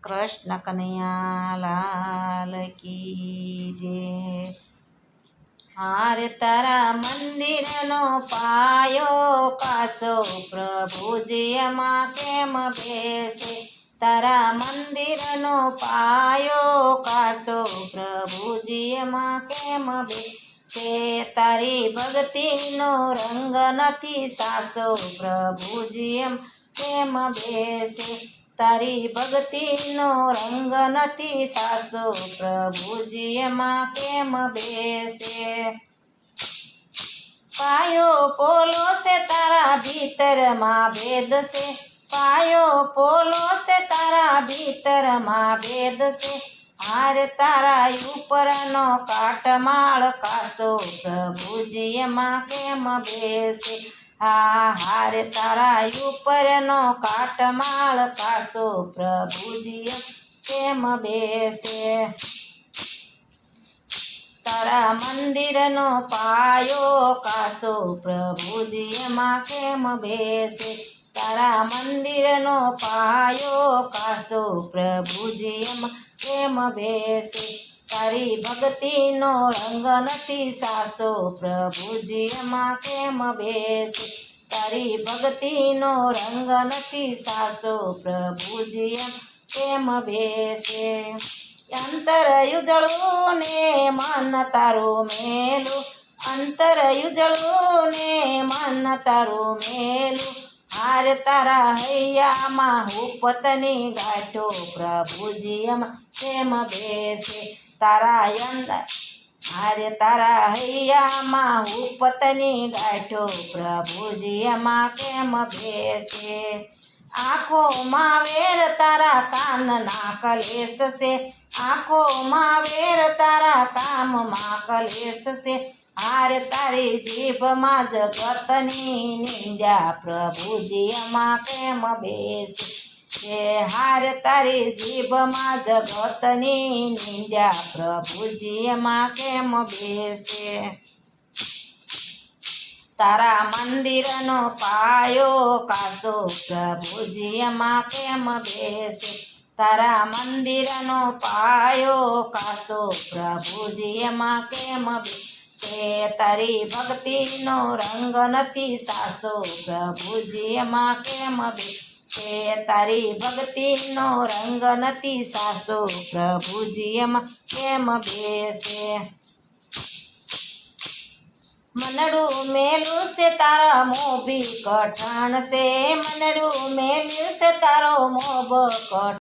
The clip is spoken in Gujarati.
કૃષ્ણ કનૈયા લાલ કી જય। હારે તારા મંદિરનો પાયો કાસો પ્રભુજી એમાં કેમ બેસે। તારા મંદિરનો પાયો કાસો પ્રભુજી એમાં કેમ બેસે। તારી ભક્તિનો રંગ નથી સાસો પ્રભુજી એમ કેમ બેસે। તારી ભક્તિનો રંગ નથી સાસો પ્રભુજી એમાં કેમ બેસે। પાયો પોલો છે તારા ભીતરમાં ભેદ છે। પાયો પોલો છે તારા ભીતરમાં ભેદ છે। હારે તારા ઉપરનો કાટમાળ કાસો પ્રભુજી એમાં કેમ બેસે। હારે તારા ઉપરનો કાટમાળ કાસો પ્રભુજી કેમ બેસે। તારા મંદિરનો પાયો કાસો પ્રભુજી એમાં કેમ બેસે। તારા મંદિરનો પાયો કાસો પ્રભુજી એમાં કેમ બેસે। તારી ભક્તિનો રંગ નથી સાસો પ્રભુજી એમાં કેમ બેસે। તારી ભક્તિનો રંગ નથી સાસો પ્રભુજી એમ કેમ બેસે। અંતર ઉજળું ને મન તારું મેલું। અંતર ઉજળું ને મન તારું મેલું। હારે તારા હૈયામાં ઉપતની ગાંઠો પ્રભુજી એમાં કેમ બેસે। તારા અંદર હારે તારા હૈયામાં ઉપતની ગાંઠો પ્રભુજી એમાં કેમ બેસે। આંખોમાં વેર તારા કાનના કલેશ છે। આંખોમાં વેર તારા કામમાં કલેશ છે। હારે તારી જીભમાં જગતની નિંદ્યા પ્રભુજી એમાં કેમ બેસે। હારે તારી જીભમાં જગતની નિંદ્યા પ્રભુજી એમાં કેમ બેસે। તારા મંદિરનો પાયો કાસો પ્રભુજી એમાં કેમ બેસે। તારા મંદિરનો પાયો કાસો પ્રભુજી એમાં કેમ બેસે। તારી ભક્તિનો રંગ નથી સાસો પ્રભુજી એમાં કેમ બેસે। તારી ભક્તિનો રંગ નથી સાસો પ્રભુજી એમાં કેમ બેસે। મનડું મેલું છે તારા મોભી કઠણ છે। મનડું મેલું છે તારો મોભ કઠણ।